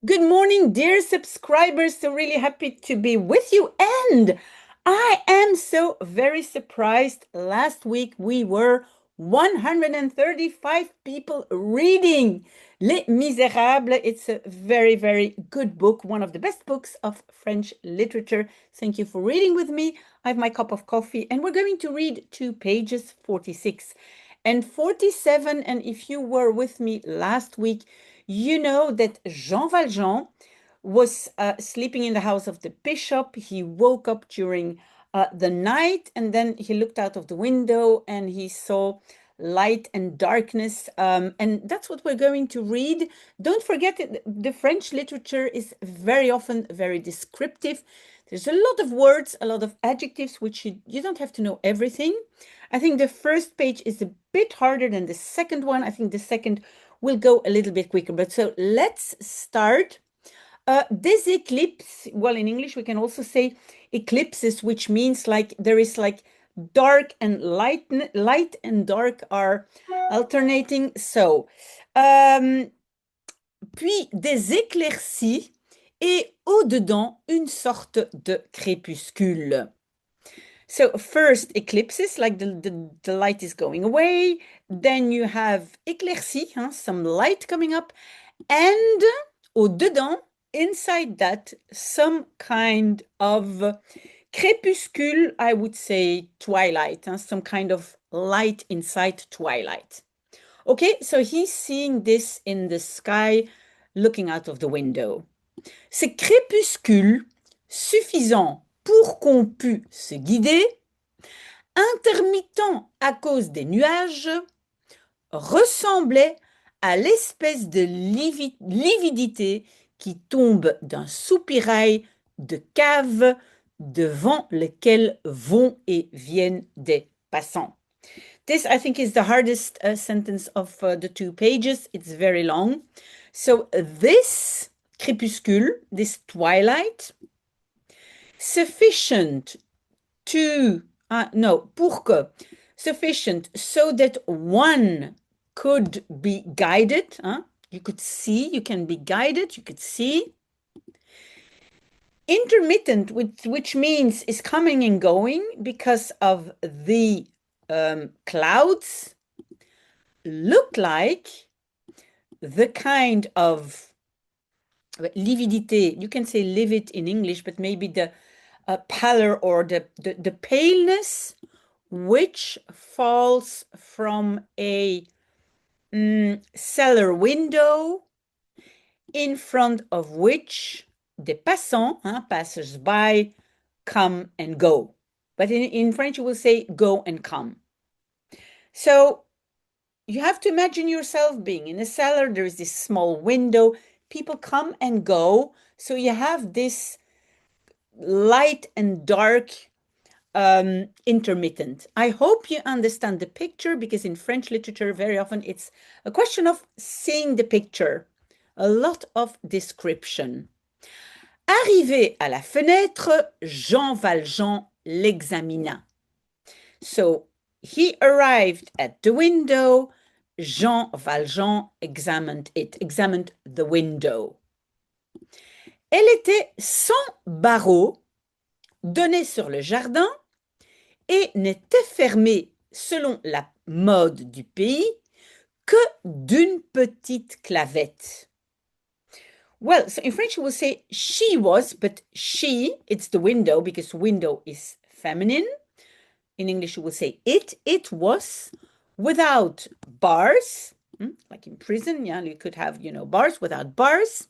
Good morning, dear subscribers. So really happy to be with you. And I am so very surprised. Last week we were 135 people reading Les Misérables. It's a very, very good book, one of the best books of French literature. Thank you for reading with me. I have my cup of coffee and we're going to read to pages 46 and 47. And if you were with me last week, you know that Jean Valjean was sleeping in the house of the bishop. He woke up during the night and then he looked out of the window and he saw light and darkness. And that's what we're going to read. Don't forget that the French literature is very often very descriptive. There's a lot of words, a lot of adjectives, which you don't have to know everything. I think the first page is a bit harder than the second one. I think the second will go a little bit quicker. But so let's start. This eclipse, well, in English, we can also say eclipses, which means like there is like dark and light and dark are alternating. So, puis des éclaircies et au-dedans une sorte de crépuscule. So first eclipses, like the light is going away. Then you have éclaircies, some light coming up. And au-dedans, inside that, some kind of crépuscule, I would say twilight, some kind of light inside twilight. Okay, so he's seeing this in the sky, looking out of the window. Ces crépuscules, suffisants pour qu'on pût se guider, intermittents à cause des nuages, ressemblaient à l'espèce de lividité qui tombe d'un soupirail de cave devant lequel vont et viennent des passants. This, I think, is the hardest sentence of the 2 pages. It's very long. So this crépuscule, this twilight, sufficient to, pour que, sufficient so that one could be guided. You could see, you can be guided, you could see. Intermittent, which means is coming and going because of the clouds, look like the kind of lividité. You can say livid in English, but maybe the pallor or the paleness which falls from a cellar window in front of which des passants, passers-by, come and go. But in French, you will say go and come. So you have to imagine yourself being in a cellar. There is this small window. People come and go. So you have this light and dark intermittent. I hope you understand the picture because in French literature, very often it's a question of seeing the picture, a lot of description. Arrivé à la fenêtre, Jean Valjean l'examina. So he arrived at the window. Jean Valjean examined it, examined the window. Elle était sans barreaux, donnait sur le jardin et n'était fermée, selon la mode du pays, que d'une petite clavette. Well, so in French, we will say she was, but she, it's the window because window is feminine. In English, you will say it. It was without bars, like in prison. Yeah, you could have, bars without bars.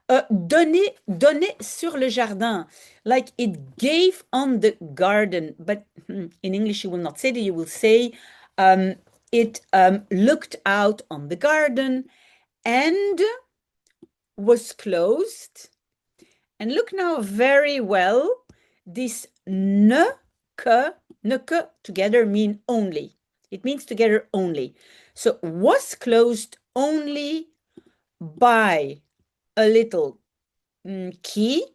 Donner sur le jardin, like it gave on the garden. But in English, you will not say that. You will say it looked out on the garden and was closed. And look now very well. This ne que together mean only. It means together only. So was closed only by a little key.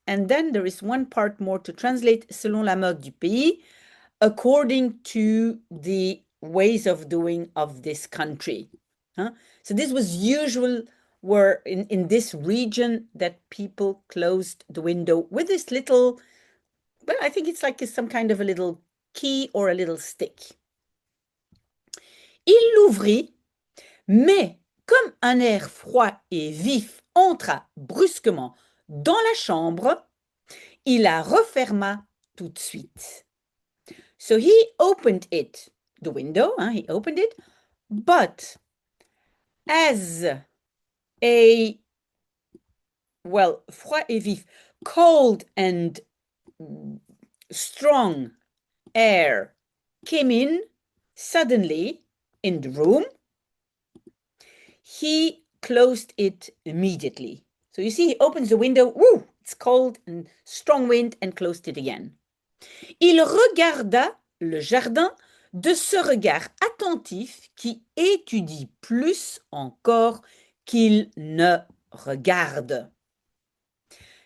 And then there is one part more to translate, selon la mode du pays, according to the ways of doing of this country. So this was usual were in this region that people closed the window with this little, well, I think it's like some kind of a little key or a little stick. Il l'ouvrit, mais comme un air froid et vif entra brusquement dans la chambre, il la referma tout de suite. So he opened it, the window, he opened it, but as a, well, froid et vif, cold and strong air came in suddenly in the room, he closed it immediately. So you see, he opens the window, woo, it's cold and strong wind, and closed it again. Il regarda le jardin de ce regard attentif qui étudie plus encore qu'il ne regarde.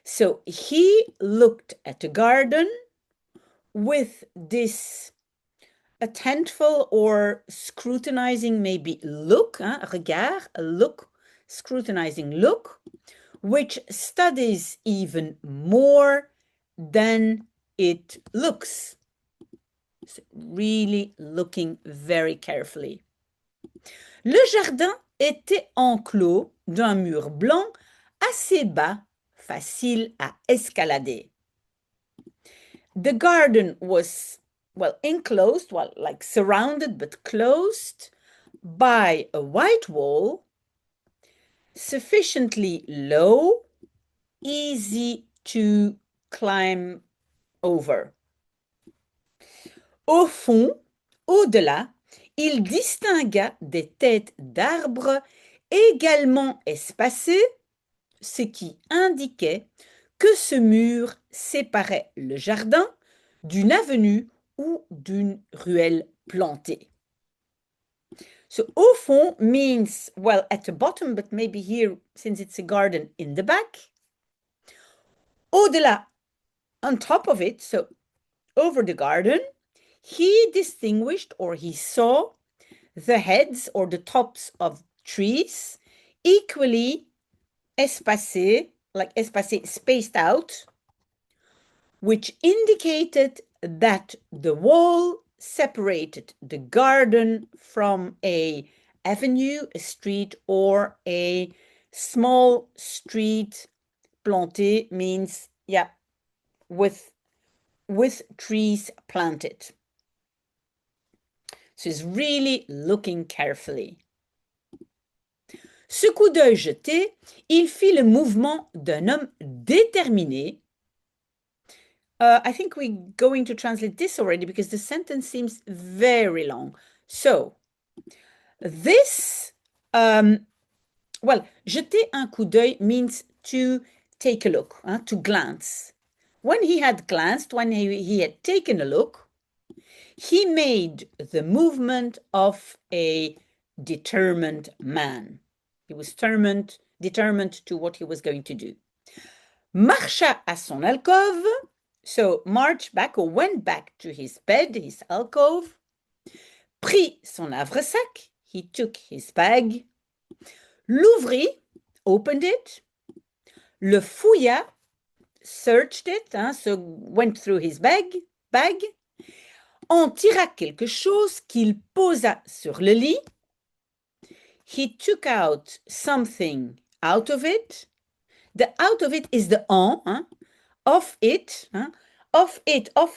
So he looked at the garden with this attentful or scrutinizing maybe look, regard, a look, scrutinizing look, which studies even more than it looks. So really looking very carefully. Le jardin était enclos d'un mur blanc assez bas, facile à escalader. The garden was, well, enclosed, well, like surrounded but closed by a white wall, sufficiently low, easy to climb over. Au fond, au-delà, il distingua des têtes d'arbres également espacées, ce qui indiquait que ce mur séparait le jardin d'une avenue ou d'une ruelle plantée. So, au fond means, well, at the bottom, but maybe here, since it's a garden, in the back. Au-delà, on top of it, so over the garden, he distinguished, or he saw, the heads or the tops of trees equally espacés, like espacés, spaced out, which indicated that the wall separated the garden from a avenue, a street, or a small street. Planté means, yeah, with trees planted. So he's really looking carefully. Ce coup d'œil jeté, il fit le mouvement d'un homme déterminé. I think we're going to translate this already because the sentence seems very long. So, this, well, jeter un coup d'œil means to take a look, to glance. When he had glanced, when he had taken a look, he made the movement of a determined man. He was determined to what he was going to do. Marcha à son alcôve, so marched back or went back to his bed, his alcove. Prit son havresac, he took his bag. L'ouvrit, opened it. Le fouilla, searched it, so went through his bag. En tira quelque chose qu'il posa sur le lit. He took out something out of it. The out of it is the en, of it, of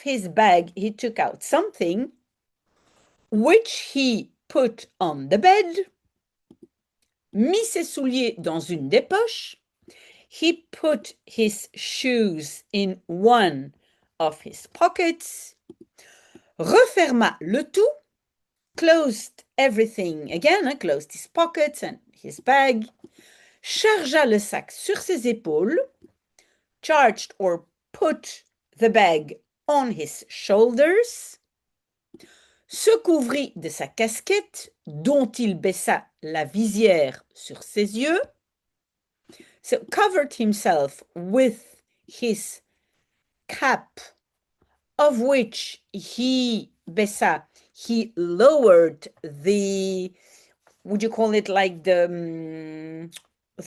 his bag, he took out something which he put on the bed, mit ses souliers dans une des poches, he put his shoes in one of his pockets, referma le tout, closed everything again, closed his pockets and his bag, chargea le sac sur ses épaules, charged or put the bag on his shoulders, se couvrit de sa casquette dont il baissa la visière sur ses yeux, so covered himself with his cap, of which he baissa, he lowered the, would you call it like the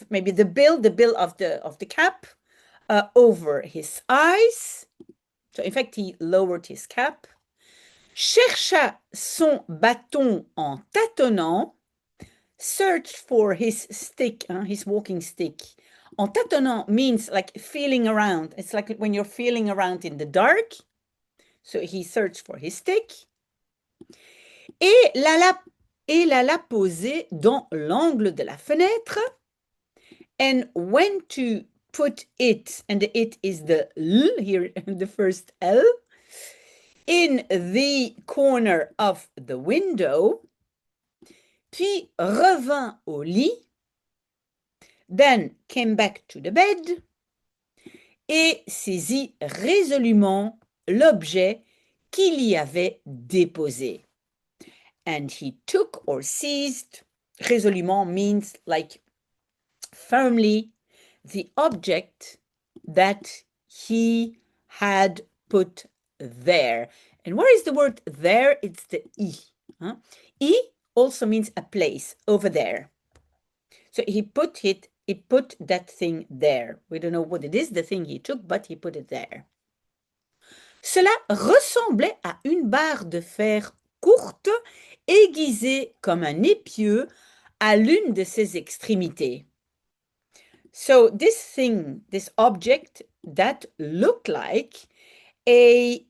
maybe the bill of the cap over his eyes. So in fact, he lowered his cap. Chercha son bâton en tâtonnant. Searched for his stick, his walking stick. En tâtonnant means like feeling around. It's like when you're feeling around in the dark. So he searched for his stick. Et la poser dans l'angle de la fenêtre. And went to put it, and the it is the L here, the first L, in the corner of the window. Puis revint au lit. Then came back to the bed. Et saisit résolument l'objet qu'il y avait déposé. And he took or seized, résolument means like firmly, the object that he had put there. And where is the word there? It's the I. I also means a place, over there. So he put that thing there. We don't know what it is, the thing he took, but he put it there. Cela ressemblait à une barre de fer courte, aiguisée comme un épieu à l'une de ses extrémités. So this thing, this object that looked like a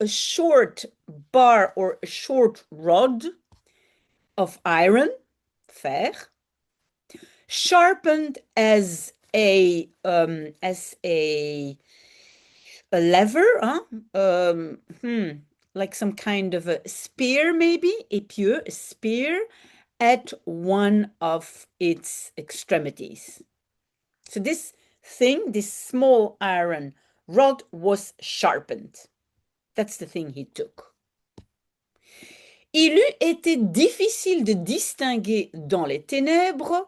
short bar or a short rod of iron, fer, sharpened as a lever, like some kind of a spear, maybe, épieu, a spear, at one of its extremities. So this thing, this small iron rod, was sharpened. That's the thing he took. Il eût été difficile de distinguer dans les ténèbres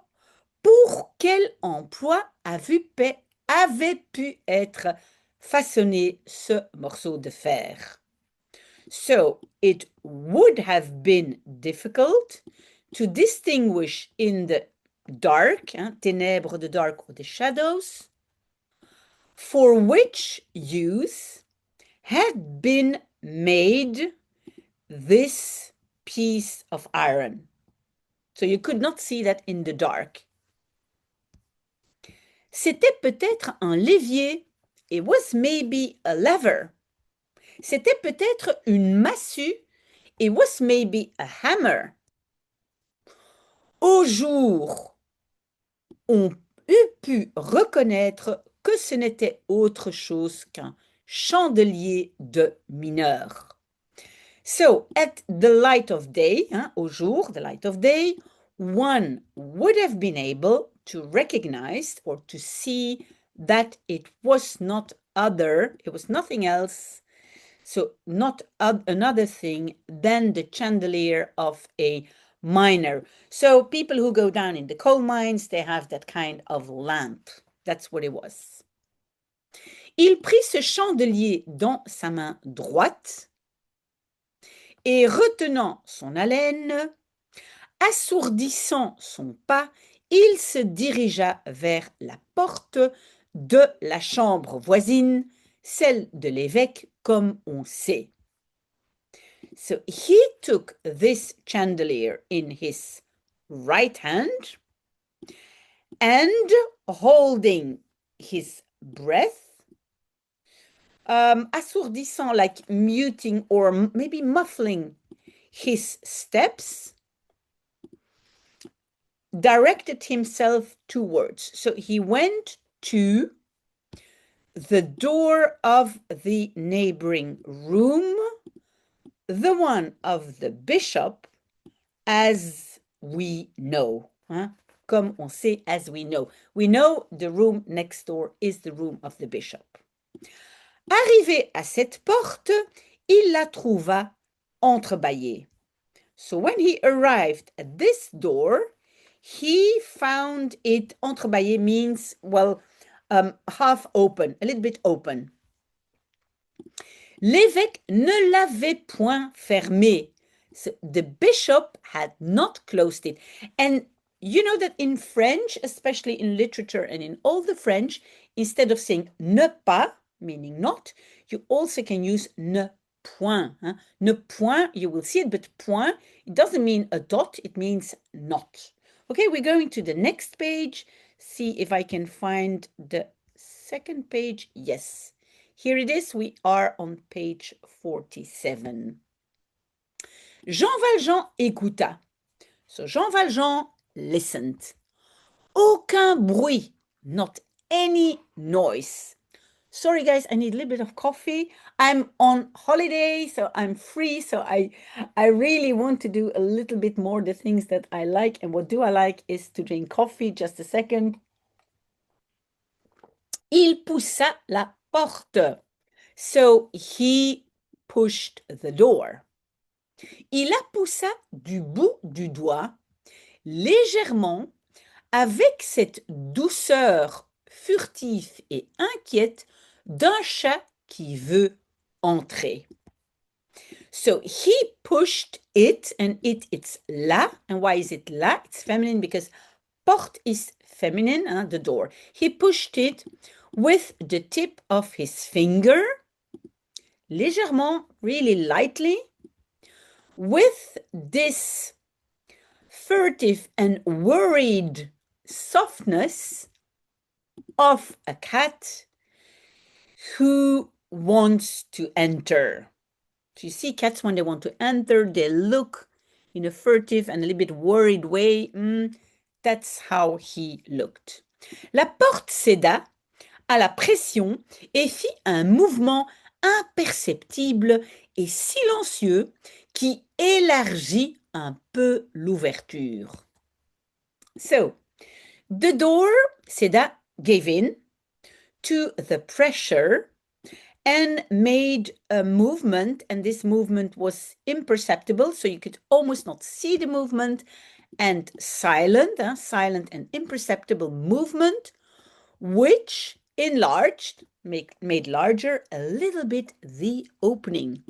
pour quel emploi avait pu être façonné ce morceau de fer. So it would have been difficult to distinguish in the dark, ténèbres, the dark, or the shadows, for which use had been made this piece of iron. So you could not see that in the dark. C'était peut-être un levier. It was maybe a lever. C'était peut-être une massue. It was maybe a hammer. Au jour, on eût pu reconnaître que ce n'était autre chose qu'un chandelier de mineur. So, at the light of day, au jour, the light of day, one would have been able to recognize or to see that it was nothing else, so not another thing than the chandelier of a miner. So people who go down in the coal mines, they have that kind of lamp. That's what it was. Il prit ce chandelier dans sa main droite et retenant son haleine, assourdissant son pas, il se dirigea vers la porte de la chambre voisine, celle de l'évêque, comme on sait. So he took this chandelier in his right hand and holding his breath, assourdissant, like muting or maybe muffling his steps, directed himself towards. So he went to the door of the neighboring room, the one of the bishop, as we know. Comme on sait, as we know. We know the room next door is the room of the bishop. Arrivé à cette porte, il la trouva entrebâillée. So when he arrived at this door, he found it entrebâillé means, well, half open, a little bit open. L'évêque ne l'avait point fermé. So the bishop had not closed it. And you know that in French, especially in literature and in all the French, instead of saying ne pas, meaning not, you also can use ne point. Hein? Ne point, you will see it, but point, it doesn't mean a dot, it means not. Okay, we're going to the next page. See if I can find the second page. Yes, here it is. We are on page 47. Jean Valjean écouta. So Jean Valjean listened. Aucun bruit, not any noise. Sorry guys, I need a little bit of coffee. I'm on holiday, so I'm free, so I really want to do a little bit more the things that I like. And what do I like is to drink coffee. Just a second. Il poussa la porte. So he pushed the door. Il la poussa du bout du doigt, légèrement, avec cette douceur furtive et inquiète d'un chat qui veut entrer. So he pushed it, and it's la. And why is it la? It's feminine because porte is feminine, the door. He pushed it with the tip of his finger, légèrement, really lightly, with this furtive and worried softness of a cat who wants to enter. So you see cats when they want to enter, they look in a furtive and a little bit worried way. That's how he looked. La porte céda à la pression et fit un mouvement imperceptible et silencieux qui élargit un peu l'ouverture. So, the door, céda, gave in to the pressure and made a movement, and this movement was imperceptible, so you could almost not see the movement, and silent and imperceptible movement, which enlarged, made larger a little bit the opening.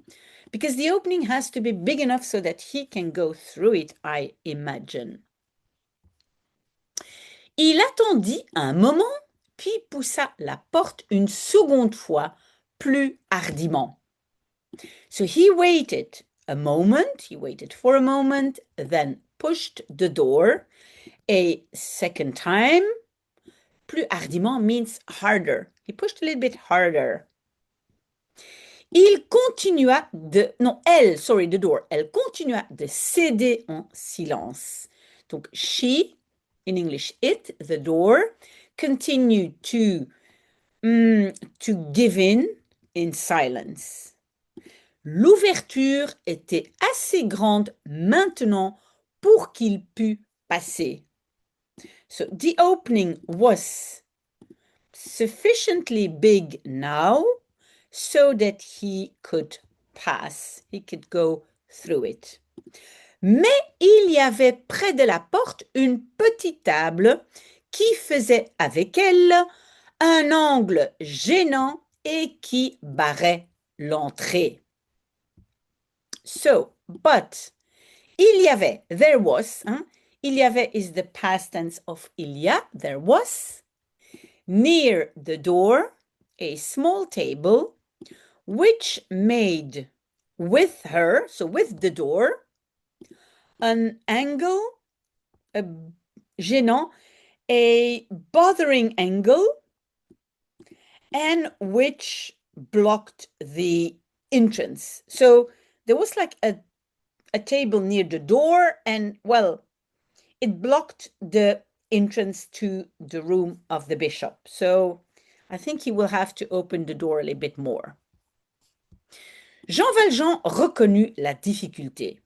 Because the opening has to be big enough so that he can go through it, I imagine. Il attendit un moment, puis poussa la porte une seconde fois, plus hardiment. So he waited for a moment, then pushed the door a second time. Plus hardiment means harder. He pushed a little bit harder. Elle continua de céder en silence. Donc, she, in English, it, the door, continued to give in silence. L'ouverture était assez grande maintenant pour qu'il pût passer. So the opening was sufficiently big now so that he could pass, he could go through it. Mais il y avait près de la porte une petite table qui faisait avec elle un angle gênant et qui barrait l'entrée. So, but, il y avait, there was, il y avait is the past tense of il y a, there was, near the door, a small table, which made with her, so with the door, an angle, a gênant, a bothering angle, and which blocked the entrance. So there was like a table near the door, and well, it blocked the entrance to the room of the bishop. So I think he will have to open the door a little bit more. Jean Valjean reconnut la difficulté.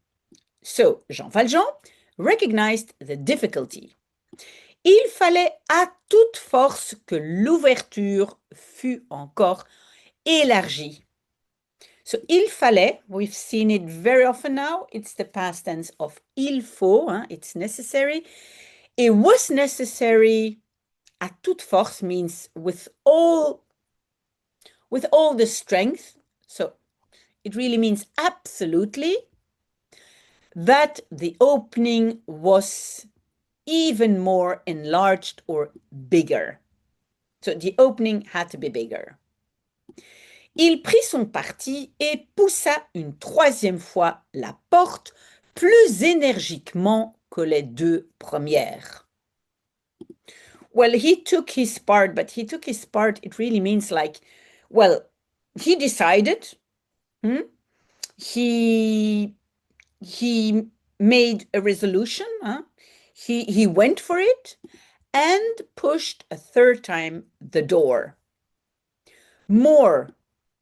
So Jean Valjean recognized the difficulty. Il fallait à toute force que l'ouverture fût encore élargie. So, il fallait, we've seen it very often now, it's the past tense of il faut, it's necessary. It was necessary, à toute force means with all the strength, so it really means absolutely, that the opening was even more enlarged or bigger. So the opening had to be bigger. Il prit son parti et poussa une troisième fois la porte plus énergiquement que les deux premières. Well, he took his part, but he took his part, it really means like, well, he decided, he made a resolution, he went for it and pushed a third time the door, more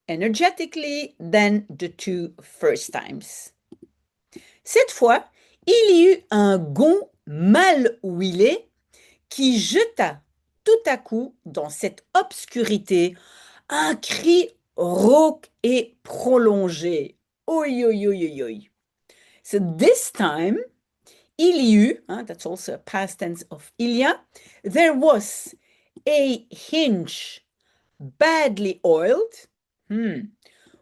energetically than the two first times. Cette fois, il y eut un gond mal huilé qui jeta tout à coup dans cette obscurité un cri rauque et prolongé. Oi, oi, oi, oi, oi. So this time, il y eut, that's also a past tense of il y a, there was a hinge badly oiled,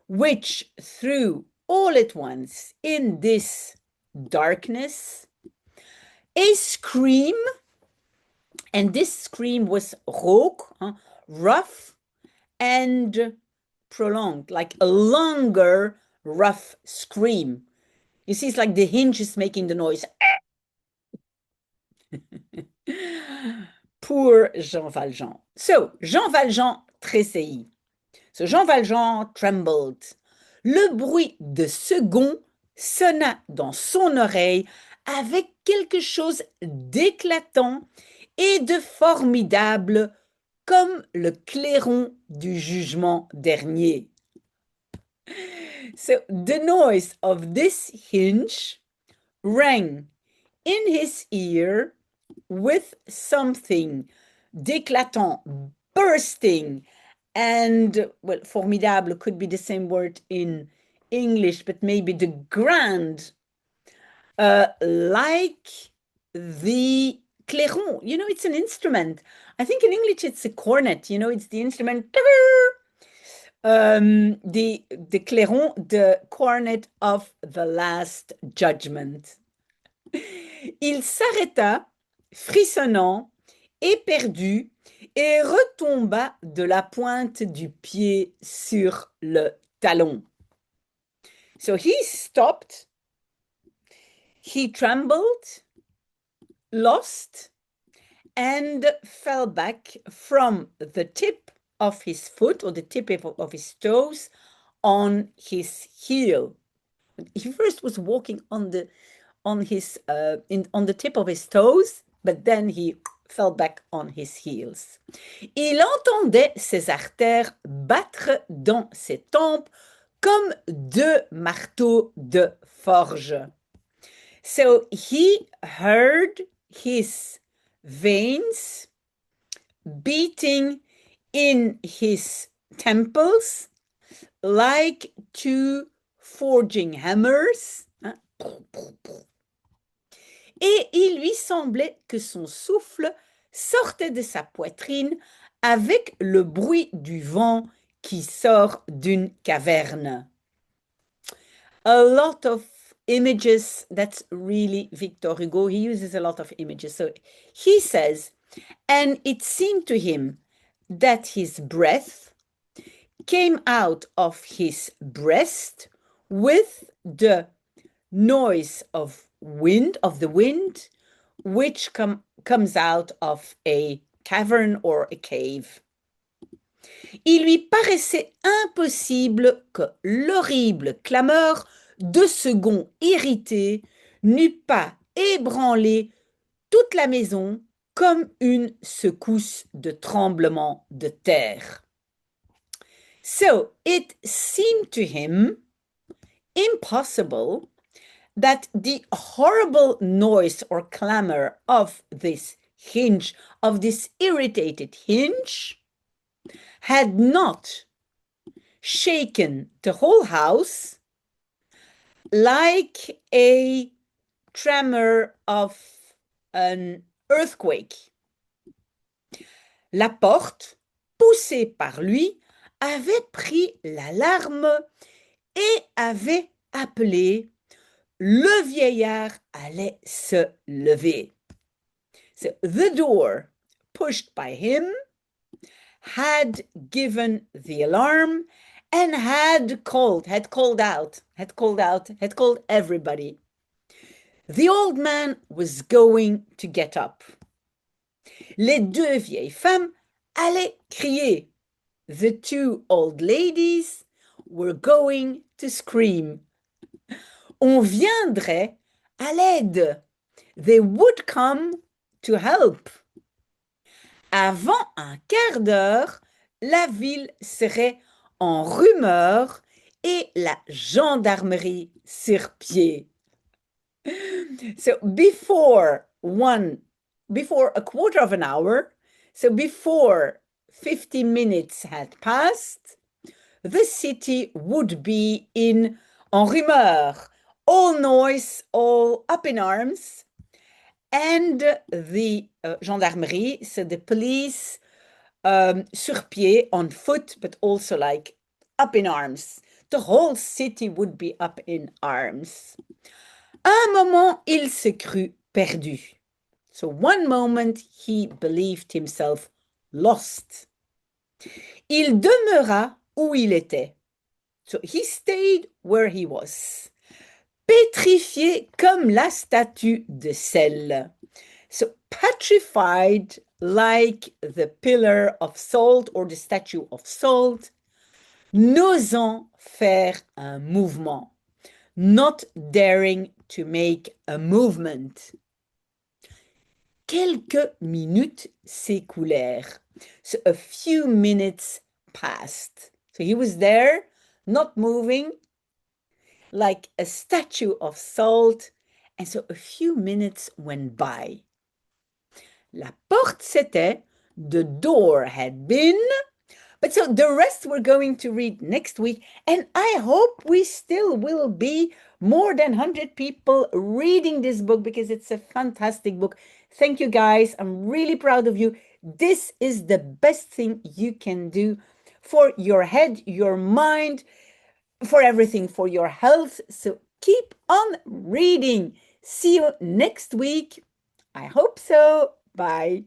which threw all at once in this darkness a scream, and this scream was rauque, rough and prolonged, like a longer, rough scream. You see, it's like the hinge is making the noise. Poor Jean Valjean. So, Jean Valjean tressaillit. So, Jean Valjean trembled. Le bruit de second sonna dans son oreille avec quelque chose d'éclatant et de formidable comme le clairon du jugement dernier. So the noise of this hinge rang in his ear with something d'éclatant, bursting, and, well, formidable could be the same word in English, but maybe the grand, like the clairon. You know, it's an instrument. I think in English it's a cornet. You know, it's the instrument. The clairon, the cornet of the Last Judgment. Il s'arrêta, frissonnant, éperdu, et retomba de la pointe du pied sur le talon. So he stopped, he trembled, lost, and fell back from the tip of his foot or the tip of his toes on his heel. He first was walking on the tip of his toes, but then he fell back on his heels. Il entendait ses artères battre dans ses tempes comme deux marteaux de forge. So he heard his veins beating in his temples like two forging hammers. Et il lui semblait que son souffle sortait de sa poitrine avec le bruit du vent qui sort d'une caverne. A lot of images, that's really Victor Hugo. He uses a lot of images. So he says, and it seemed to him that his breath came out of his breast with the noise of the wind, which comes out of a cavern or a cave. Il lui paraissait impossible que l'horrible clameur de ce gond irrité n'eût pas ébranlé toute la maison comme une secousse de tremblement de terre. So it seemed to him impossible that the horrible noise or clamor of this hinge, of this irritated hinge, had not shaken the whole house like a tremor of an earthquake. La porte, poussée par lui, avait pris l'alarme et avait appelé. Le vieillard allait se lever. So the door pushed by him had given the alarm and had called everybody. The old man was going to get up. Les deux vieilles femmes allaient crier. The two old ladies were going to scream. On viendrait à l'aide. They would come to help. Avant un quart d'heure, la ville serait en rumeur et la gendarmerie sur pied. So before a quarter of an hour, so before 50 minutes had passed, the city would be en rumeur, all noise, all up in arms, and the gendarmerie, so the police, sur pied, on foot, but also like up in arms. The whole city would be up in arms. Un moment, il se crut perdu. So one moment, he believed himself lost. Il demeura où il était. So he stayed where he was. Pétrifié comme la statue de sel. So petrified like the pillar of salt or the statue of salt, n'osant faire un mouvement, not daring to make a movement. Quelques minutes s'écoulèrent. So a few minutes passed. So he was there, not moving, like a statue of salt, and so a few minutes went by. La porte s'était, the door had been, but so the rest we're going to read next week, and I hope we still will be more than 100 people reading this book because it's a fantastic book. Thank you guys. I'm really proud of you. This is the best thing you can do for your head, your mind, for everything, for your health. So keep on reading. See you next week. I hope so. Bye.